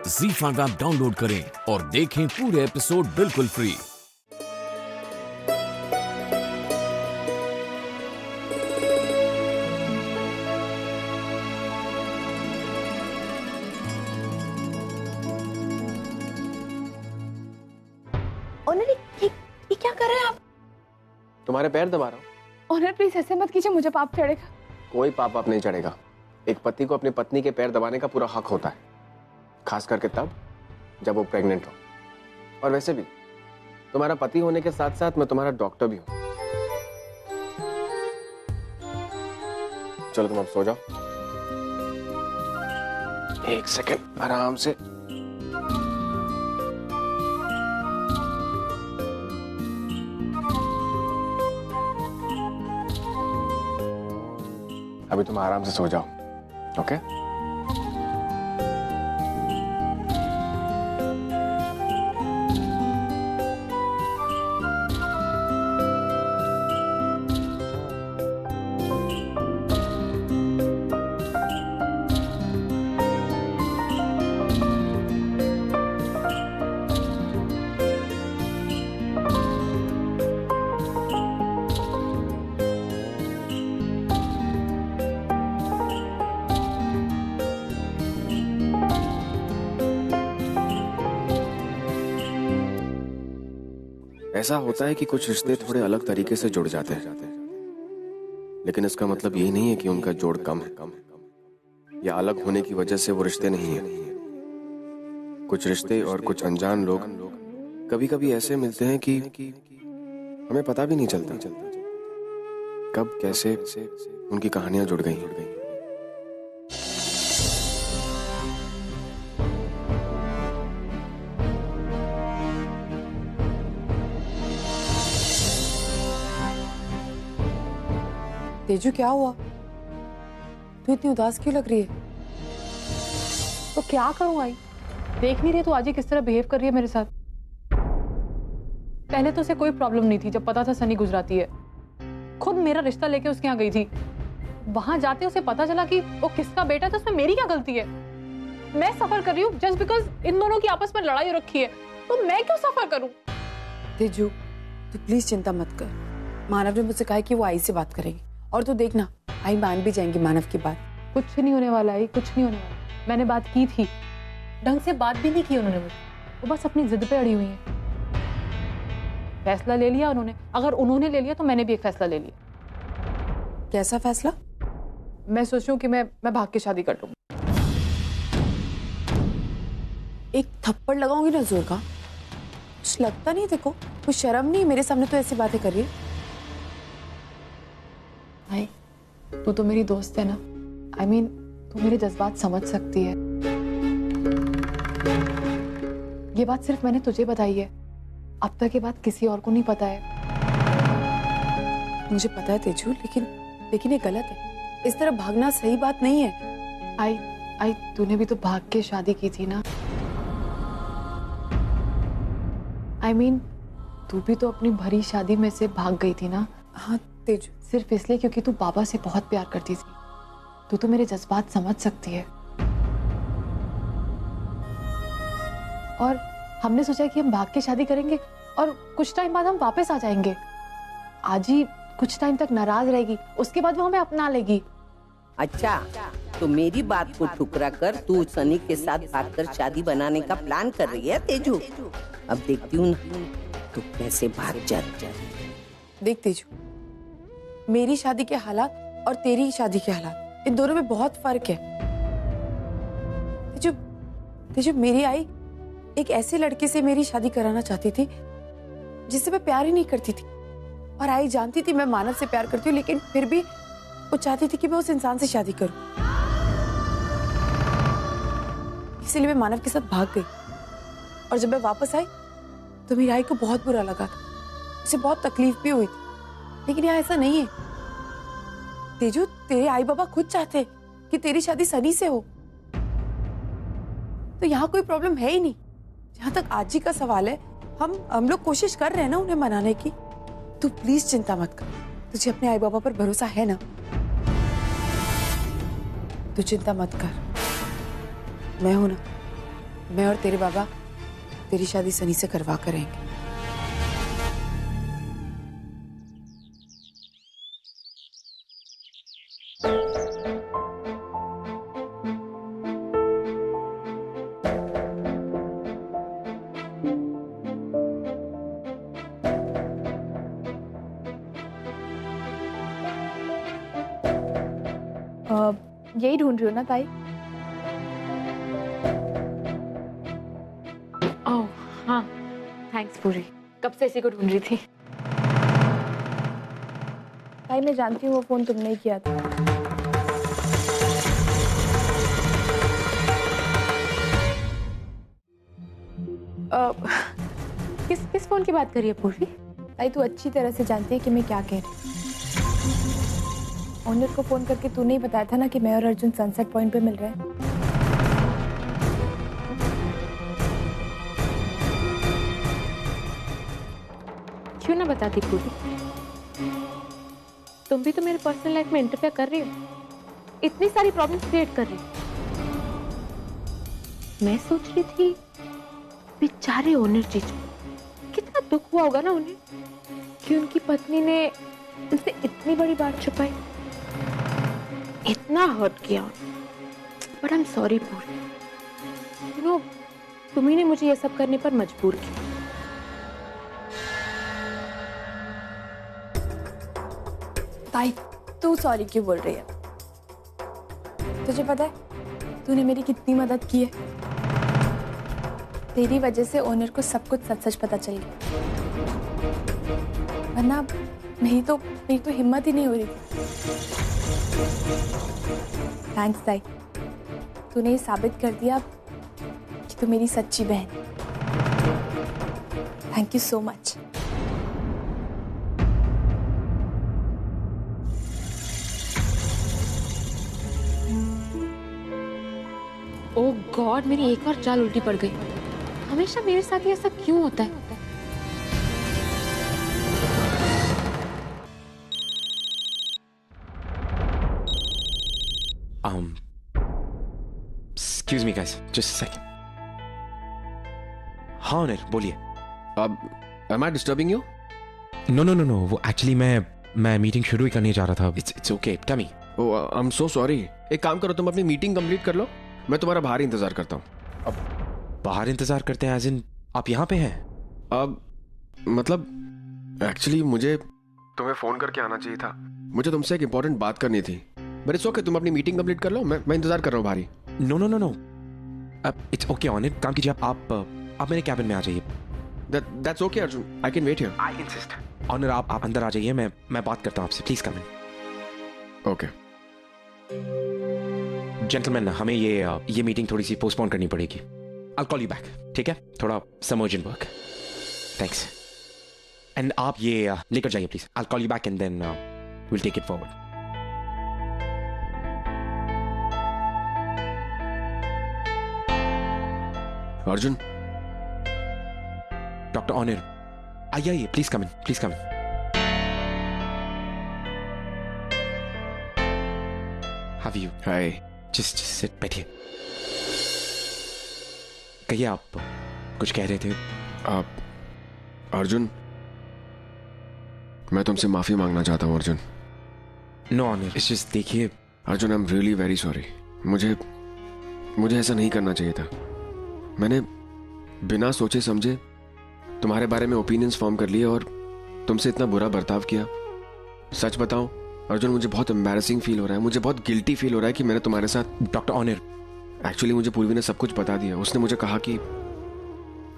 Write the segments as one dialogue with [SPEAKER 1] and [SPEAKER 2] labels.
[SPEAKER 1] ZEE5 app download करें और देखें पूरे एपिसोड बिल्कुल फ्री।
[SPEAKER 2] ऑनर, ये क्या कर रहे हैं आप?
[SPEAKER 3] तुम्हारे पैर दबा रहा हूँ।
[SPEAKER 2] ऑनर प्लीज ऐसे मत कीजिए, मुझे पाप चढ़ेगा।
[SPEAKER 3] कोई पाप आप नहीं चढ़ेगा। एक पति को अपनी पत्नी के पैर दबाने का पूरा हक होता है, खास करके तब जब वो प्रेग्नेंट हो। और वैसे भी तुम्हारा पति होने के साथ साथ मैं तुम्हारा डॉक्टर भी हूं। चलो तुम अब सो जाओ। एक सेकंड आराम से। अभी तुम आराम से सो जाओ, ओके? ऐसा होता है कि कुछ रिश्ते थोड़े अलग तरीके से जुड़ जाते हैं, लेकिन इसका मतलब यही नहीं है कि उनका जोड़ कम है या अलग होने की वजह से वो रिश्ते नहीं है। कुछ रिश्ते और कुछ अनजान लोग कभी कभी ऐसे मिलते हैं कि हमें पता भी नहीं चलता कब कैसे उनकी कहानियां जुड़ गई।
[SPEAKER 4] तेजू, क्या हुआ? तू इतनी उदास क्यों लग रही है?
[SPEAKER 2] तो क्या करूं आई? देख नहीं रही तो आज ही किस तरह बिहेव कर रही है मेरे साथ। पहले तो उसे कोई प्रॉब्लम नहीं थी जब पता था सनी गुजराती है। खुद मेरा रिश्ता लेके उसके यहाँ गई थी। वहां जाते उसे पता चला कि वो किसका बेटा है, तो उसमें मेरी क्या गलती है? मैं सफर कर रही हूँ जस्ट बिकॉज इन दोनों की आपस में लड़ाई हो रखी है, तो मैं क्यों सफर करूं?
[SPEAKER 4] तेजू, तू प्लीज चिंता मत कर। मानव ने मुझसे कहा कि वो आई से बात करेंगे, और तू देखना आई मान भी जाएंगी मानव की बात।
[SPEAKER 2] कुछ नहीं होने वाला है, कुछ नहीं होने वाला। मैंने बात की थी, ढंग से बात भी नहीं की उन्होंने मुझे। वो बस अपनी जिद पे अड़ी हुई है। फैसला ले लिया उन्होंने। अगर उन्होंने ले लिया तो मैंने भी एक फैसला ले लिया।
[SPEAKER 4] कैसा फैसला?
[SPEAKER 2] मैं सोच रही हूँ कि मैं भाग के शादी कर लूँ।
[SPEAKER 4] एक थप्पड़ लगाऊंगी ना जोर का। कुछ लगता नहीं देखो, कुछ शर्म नहीं मेरे सामने तो ऐसी बातें कर रही है।
[SPEAKER 2] भाई, तू तो मेरी दोस्त है ना। I mean, तू मेरे जज्बात समझ सकती है। ये बात सिर्फ मैंने तुझे बताई है। अब तक ये बात किसी और को नहीं पता है।
[SPEAKER 4] मुझे पता है तेजू, लेकिन ये गलत है। इस तरह भागना सही बात नहीं है।
[SPEAKER 2] आई तूने भी तो भाग के शादी की थी ना। I mean, तू भी तो अपनी भरी शादी में से भाग गई थी ना।
[SPEAKER 4] हाँ तेजू,
[SPEAKER 2] सिर्फ इसलिए क्योंकि तू बाबा से बहुत प्यार करती थी। तू तो मेरे जज्बात समझ सकती है। और हमने सोचा कि हम भाग के शादी करेंगे और कुछ टाइम बाद हम वापस आ जाएंगे। आज ही कुछ टाइम तक नाराज रहेगी, उसके बाद वो हमें अपना लेगी।
[SPEAKER 5] अच्छा, तो मेरी बात को ठुकरा कर तू सनी के साथ भागकर शादी बनाने का प्लान कर रही है तेजू? अब देखती हूँ तू कैसे भाग जाती।
[SPEAKER 4] देख तेजू, मेरी शादी के हालात और तेरी शादी के हालात, इन दोनों में बहुत फर्क है। तेजू, मेरी आई एक ऐसे लड़के से मेरी शादी कराना चाहती थी जिससे मैं प्यार ही नहीं करती थी। और आई जानती थी मैं मानव से प्यार करती हूँ, लेकिन फिर भी वो चाहती थी कि मैं उस इंसान से शादी करूं। इसीलिए मैं मानव के साथ भाग गई। और जब मैं वापस आई तो मेरी आई को बहुत बुरा लगा था, उसे बहुत तकलीफ भी हुई थी। लेकिन यहाँ ऐसा नहीं है तेजू, तेरे आई बाबा खुद चाहते हैं कि तेरी शादी सनी से हो, तो यहाँ कोई प्रॉब्लम है ही नहीं। जहां तक आज ही का सवाल है, हम लोग कोशिश कर रहे हैं ना उन्हें मनाने की। तू प्लीज चिंता मत कर, तुझे अपने आई बाबा पर भरोसा है ना? तू चिंता मत कर, मैं हूं ना, मैं और तेरे बाबा तेरी शादी सनी से करवा कर रहेंगे।
[SPEAKER 6] यही ढूंढ रही हो ना ताई?
[SPEAKER 2] ओह हाँ, थैंक्स पूरी। कब से इसी को ढूंढ रही थी।
[SPEAKER 6] ताई मैं जानती हूँ वो फोन तुमने ही किया था।
[SPEAKER 2] किस फोन की बात कर रही है पूरी?
[SPEAKER 6] ताई तू अच्छी तरह से जानती है कि मैं क्या कह रही हूँ। ओनर को फोन करके तूने ही बताया था ना कि मैं और अर्जुन सनसेट पॉइंट पे मिल रहे हैं।
[SPEAKER 2] क्यों ना बताती पूरी? तुम भी तो मेरे पर्सनल लाइफ में इंटरफेयर कर रही हो, इतनी सारी प्रॉब्लम्स क्रिएट कर रही हो। मैं सोच रही थी बेचारे ओनर जीजू, कितना दुख हुआ होगा ना उन्हें कि उनकी पत्नी ने उनसे इतनी बड़ी बात छुपाई, इतना हर्ट किया। बट आई एम सॉरी पूरी, यू नो तुम्ही ने मुझे ये सब करने पर मजबूर किया।
[SPEAKER 6] ताई तू सॉरी क्यों बोल रही है? तुझे पता है तूने मेरी कितनी मदद की है? तेरी वजह से ओनर को सब कुछ सच सच पता चल गया, वरना मेरी तो हिम्मत ही नहीं हो रही थी। थैंक्स ताई, तूने ये साबित कर दिया कि तू मेरी सच्ची बहन। Thank you so much.
[SPEAKER 2] Oh God, मेरी एक और चाल उल्टी पड़ गई। हमेशा मेरे साथ ही ऐसा क्यों होता है?
[SPEAKER 7] Excuse me guys, just a second. हाँ अनिल बोलिए।
[SPEAKER 3] अब am I disturbing you?
[SPEAKER 7] No, वो एक्चुअली मैं मीटिंग शुरू ही करने जा रहा था। It's okay, tell me.
[SPEAKER 3] Oh, I'm so sorry. एक काम करो, तुम अपनी मीटिंग कंप्लीट कर लो, मैं तुम्हारा बाहर ही इंतजार करता हूँ।
[SPEAKER 7] अब बाहर इंतजार करते हैं, as in आप यहाँ पे हैं?
[SPEAKER 3] अब मतलब एक्चुअली मुझे तुम्हें फोन करके आना चाहिए था, मुझे तुमसे एक इंपॉर्टेंट बात करनी थी। बट इट्स ओके, तुम अपनी मीटिंग कंप्लीट कर लो, मैं इंतजार कर रहा हूँ बाहर ही।
[SPEAKER 7] No. अब इट्स ओके ऑनिर, काम कीजिए, आप मेरे कैबिन में आ जाइए।
[SPEAKER 3] That's okay Arjun, I can wait here.
[SPEAKER 7] I insist. Onir आप अंदर आ जाइए, मैं बात करता हूँ आपसे, please come in.
[SPEAKER 3] Okay
[SPEAKER 7] gentleman, हमें ये मीटिंग थोड़ी सी पोस्टपोन करनी पड़ेगी। I'll call you back, ठीक है? थोड़ा some urgent work. Thanks. And आप ये लेकर जाइए please. I'll call you back and then we'll take it forward.
[SPEAKER 3] Arjun,
[SPEAKER 7] doctor Onir आइए, please come in, please come in. Have you?
[SPEAKER 3] Hi.
[SPEAKER 7] Just sit, बैठिए। कहिए, आप कुछ कह रहे थे?
[SPEAKER 3] आप अर्जुन, मैं तुमसे माफी मांगना चाहता हूँ Arjun.
[SPEAKER 7] No Onir, it's just देखिए
[SPEAKER 3] Arjun, I am really very sorry. मुझे ऐसा नहीं करना चाहिए था। मैंने बिना सोचे समझे तुम्हारे बारे में ओपिनियंस फॉर्म कर लिए और तुमसे इतना बुरा बर्ताव किया। सच बताऊं अर्जुन, मुझे बहुत एम्बैरेसिंग फील हो रहा है, मुझे बहुत गिल्टी फील हो रहा है कि मैंने तुम्हारे साथ।
[SPEAKER 7] डॉक्टर ऑनिर,
[SPEAKER 3] एक्चुअली मुझे पूर्वी ने सब कुछ बता दिया। उसने मुझे कहा कि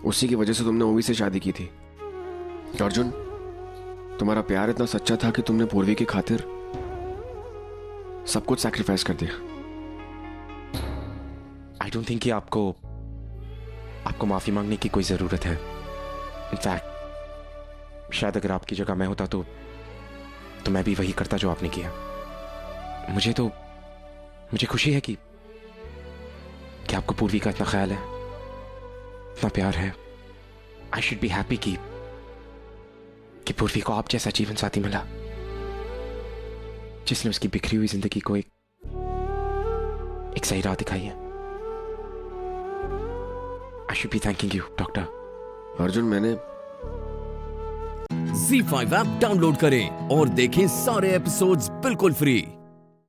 [SPEAKER 3] उसी की वजह से तुमने ओवी से शादी की थी। अर्जुन, तुम्हारा प्यार इतना सच्चा था कि तुमने पूर्वी की खातिर सब कुछ सैक्रिफाइस कर दिया।
[SPEAKER 7] आई डोंट थिंक कि आपको माफी मांगने की कोई जरूरत है। इनफैक्ट शायद अगर आपकी जगह मैं होता तो मैं भी वही करता जो आपने किया। मुझे खुशी है कि आपको पूर्वी का इतना ख्याल है, इतना प्यार है। आई शुड बी हैप्पी कि पूर्वी को आप जैसा जीवन साथी मिला, जिसने उसकी बिखरी हुई जिंदगी को एक सही राह दिखाई है। I should be thanking you, doctor.
[SPEAKER 3] Arjun, मैंने
[SPEAKER 1] Z5 ऐप डाउनलोड करें और देखें सारे एपिसोड्स बिल्कुल फ्री।